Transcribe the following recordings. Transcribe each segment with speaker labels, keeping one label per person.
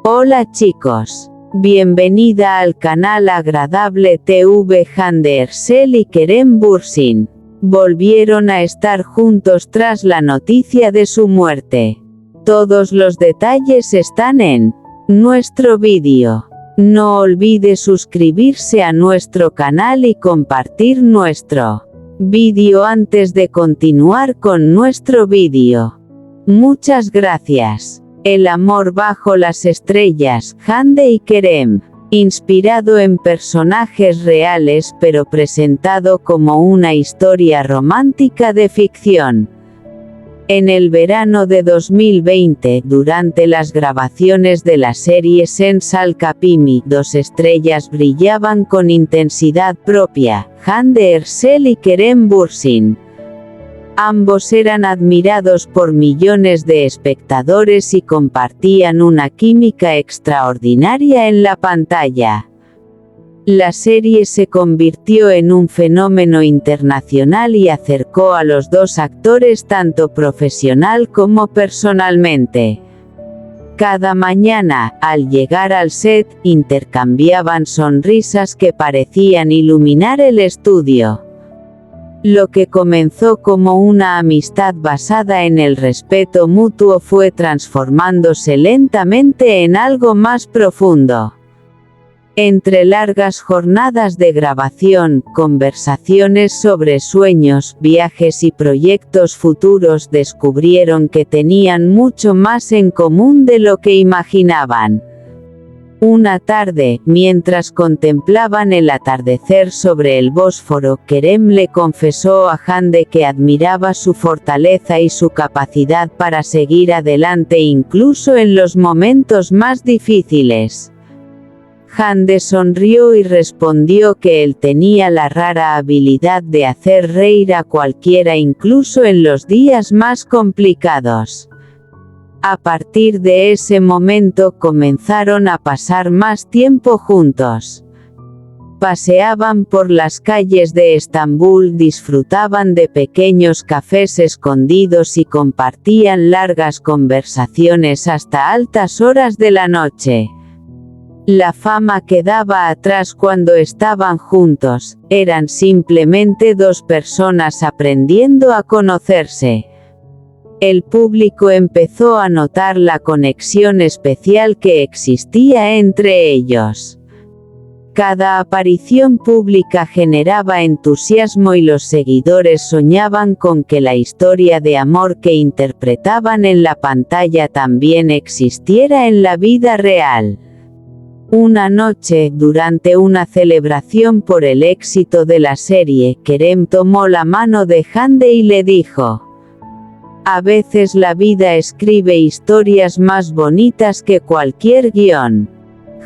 Speaker 1: Hola chicos. Bienvenida al canal Agradable TV. Hande Erçel y Kerem Bürsin volvieron a estar juntos tras la noticia de su muerte. Todos los detalles están en nuestro vídeo. No olvide suscribirse a nuestro canal y compartir nuestro vídeo antes de continuar con nuestro vídeo. Muchas gracias. El amor bajo las estrellas, Hande y Kerem, inspirado en personajes reales pero presentado como una historia romántica de ficción. En el verano de 2020, durante las grabaciones de la serie Sensal Kapimi, dos estrellas brillaban con intensidad propia, Hande Erçel y Kerem Bürsin. Ambos eran admirados por millones de espectadores y compartían una química extraordinaria en la pantalla. La serie se convirtió en un fenómeno internacional y acercó a los dos actores tanto profesional como personalmente. Cada mañana, al llegar al set, intercambiaban sonrisas que parecían iluminar el estudio. Lo que comenzó como una amistad basada en el respeto mutuo fue transformándose lentamente en algo más profundo. Entre largas jornadas de grabación, conversaciones sobre sueños, viajes y proyectos futuros descubrieron que tenían mucho más en común de lo que imaginaban. Una tarde, mientras contemplaban el atardecer sobre el Bósforo, Kerem le confesó a Hande que admiraba su fortaleza y su capacidad para seguir adelante incluso en los momentos más difíciles. Hande sonrió y respondió que él tenía la rara habilidad de hacer reír a cualquiera incluso en los días más complicados. A partir de ese momento comenzaron a pasar más tiempo juntos. Paseaban por las calles de Estambul, disfrutaban de pequeños cafés escondidos y compartían largas conversaciones hasta altas horas de la noche. La fama quedaba atrás cuando estaban juntos, eran simplemente dos personas aprendiendo a conocerse. El público empezó a notar la conexión especial que existía entre ellos. Cada aparición pública generaba entusiasmo y los seguidores soñaban con que la historia de amor que interpretaban en la pantalla también existiera en la vida real. Una noche, durante una celebración por el éxito de la serie, Kerem tomó la mano de Hande y le dijo: "A veces la vida escribe historias más bonitas que cualquier guión".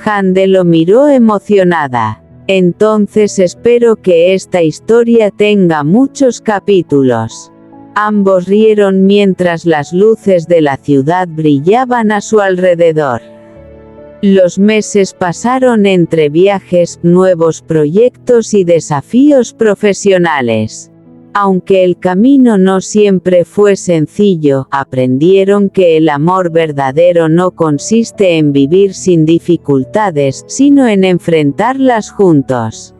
Speaker 1: Hande lo miró emocionada. "Entonces espero que esta historia tenga muchos capítulos". Ambos rieron mientras las luces de la ciudad brillaban a su alrededor. Los meses pasaron entre viajes, nuevos proyectos y desafíos profesionales. Aunque el camino no siempre fue sencillo, aprendieron que el amor verdadero no consiste en vivir sin dificultades, sino en enfrentarlas juntos.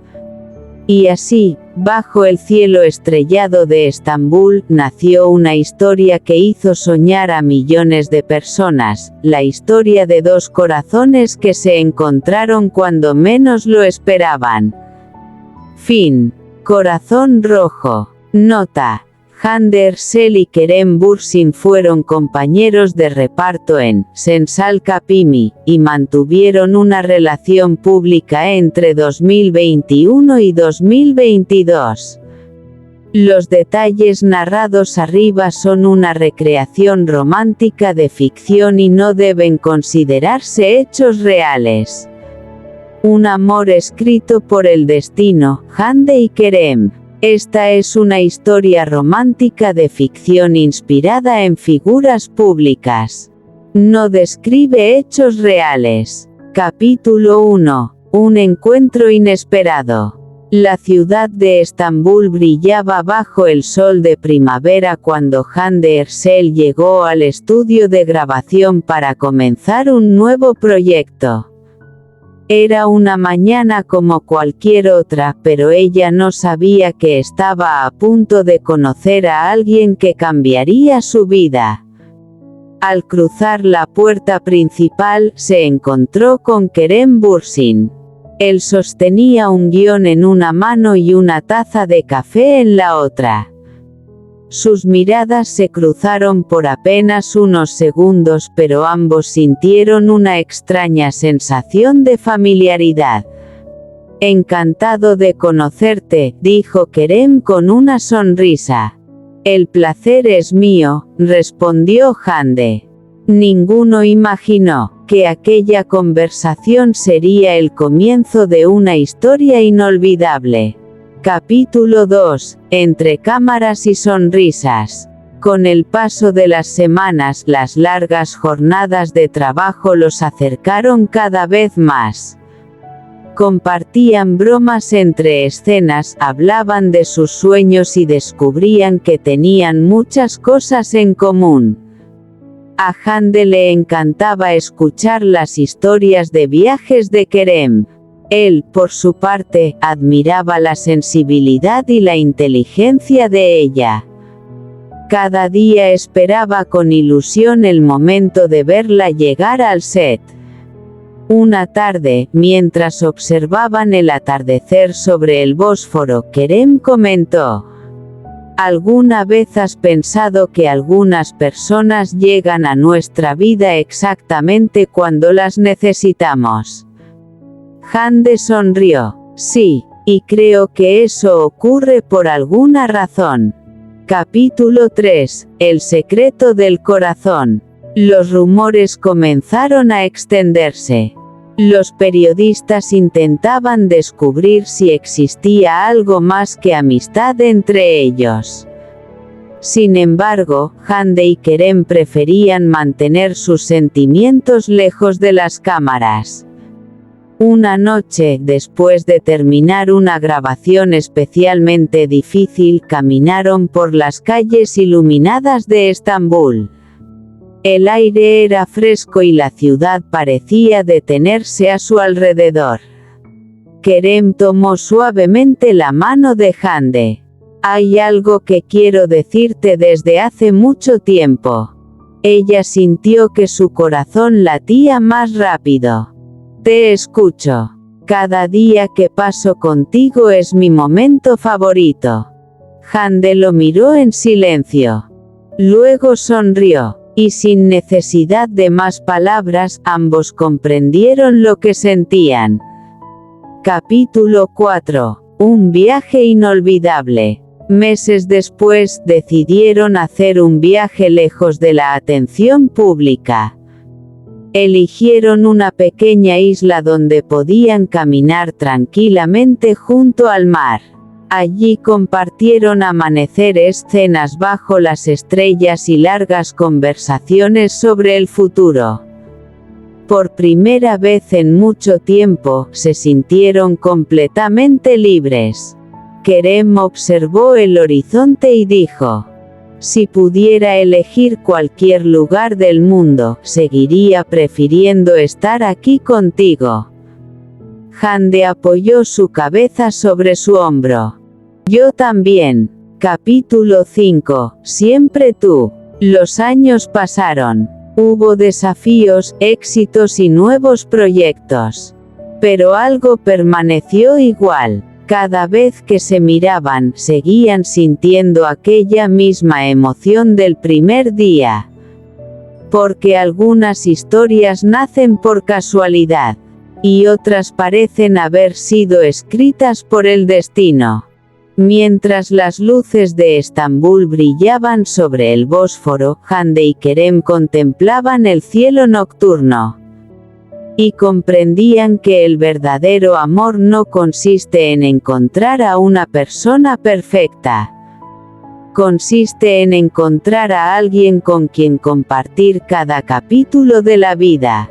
Speaker 1: Y así, bajo el cielo estrellado de Estambul, nació una historia que hizo soñar a millones de personas, la historia de dos corazones que se encontraron cuando menos lo esperaban. Fin. Corazón rojo. Nota: Hande Erçel y Kerem Bürsin fueron compañeros de reparto en Sensal Kapimi, y mantuvieron una relación pública entre 2021 y 2022. Los detalles narrados arriba son una recreación romántica de ficción y no deben considerarse hechos reales. Un amor escrito por el destino, Hande y Kerem. Esta es una historia romántica de ficción inspirada en figuras públicas. No describe hechos reales. Capítulo 1. Un encuentro inesperado. La ciudad de Estambul brillaba bajo el sol de primavera cuando Hande Erçel llegó al estudio de grabación para comenzar un nuevo proyecto. Era una mañana como cualquier otra, pero ella no sabía que estaba a punto de conocer a alguien que cambiaría su vida. Al cruzar la puerta principal, se encontró con Kerem Bürsin. Él sostenía un guión en una mano y una taza de café en la otra. Sus miradas se cruzaron por apenas unos segundos, pero ambos sintieron una extraña sensación de familiaridad. «Encantado de conocerte», dijo Kerem con una sonrisa. «El placer es mío», respondió Hande. Ninguno imaginó que aquella conversación sería el comienzo de una historia inolvidable. Capítulo 2. Entre cámaras y sonrisas. Con el paso de las semanas, las largas jornadas de trabajo los acercaron cada vez más. Compartían bromas entre escenas, hablaban de sus sueños y descubrían que tenían muchas cosas en común. A Hande le encantaba escuchar las historias de viajes de Kerem. Él, por su parte, admiraba la sensibilidad y la inteligencia de ella. Cada día esperaba con ilusión el momento de verla llegar al set. Una tarde, mientras observaban el atardecer sobre el Bósforo, Kerem comentó: ¿alguna vez has pensado que algunas personas llegan a nuestra vida exactamente cuando las necesitamos? Hande sonrió. Sí, y creo que eso ocurre por alguna razón. Capítulo 3. El secreto del corazón. Los rumores comenzaron a extenderse. Los periodistas intentaban descubrir si existía algo más que amistad entre ellos. Sin embargo, Hande y Kerem preferían mantener sus sentimientos lejos de las cámaras. Una noche, después de terminar una grabación especialmente difícil, caminaron por las calles iluminadas de Estambul. El aire era fresco y la ciudad parecía detenerse a su alrededor. Kerem tomó suavemente la mano de Hande. «Hay algo que quiero decirte desde hace mucho tiempo». Ella sintió que su corazón latía más rápido. «Te escucho. Cada día que paso contigo es mi momento favorito». Hande lo miró en silencio. Luego sonrió. Y sin necesidad de más palabras, ambos comprendieron lo que sentían. Capítulo 4. Un viaje inolvidable. Meses después, decidieron hacer un viaje lejos de la atención pública. Eligieron una pequeña isla donde podían caminar tranquilamente junto al mar. Allí compartieron amaneceres, cenas bajo las estrellas y largas conversaciones sobre el futuro. Por primera vez en mucho tiempo, se sintieron completamente libres. Kerem observó el horizonte y dijo: «Si pudiera elegir cualquier lugar del mundo, seguiría prefiriendo estar aquí contigo». Hande apoyó su cabeza sobre su hombro. «Yo también». Capítulo 5. Siempre tú. Los años pasaron. Hubo desafíos, éxitos y nuevos proyectos. Pero algo permaneció igual. Cada vez que se miraban, seguían sintiendo aquella misma emoción del primer día. Porque algunas historias nacen por casualidad. Y otras parecen haber sido escritas por el destino. Mientras las luces de Estambul brillaban sobre el Bósforo, Hande y Kerem contemplaban el cielo nocturno. Y comprendían que el verdadero amor no consiste en encontrar a una persona perfecta. Consiste en encontrar a alguien con quien compartir cada capítulo de la vida.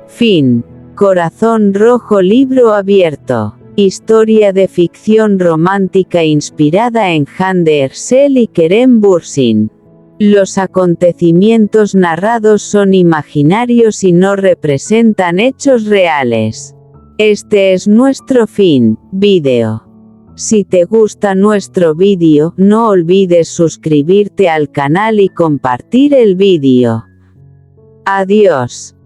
Speaker 1: Fin. Corazón rojo, libro abierto. Historia de ficción romántica inspirada en Jane Ercel y Kerem Bürsin. Los acontecimientos narrados son imaginarios y no representan hechos reales. Este es nuestro fin, vídeo. Si te gusta nuestro vídeo, no olvides suscribirte al canal y compartir el vídeo. Adiós.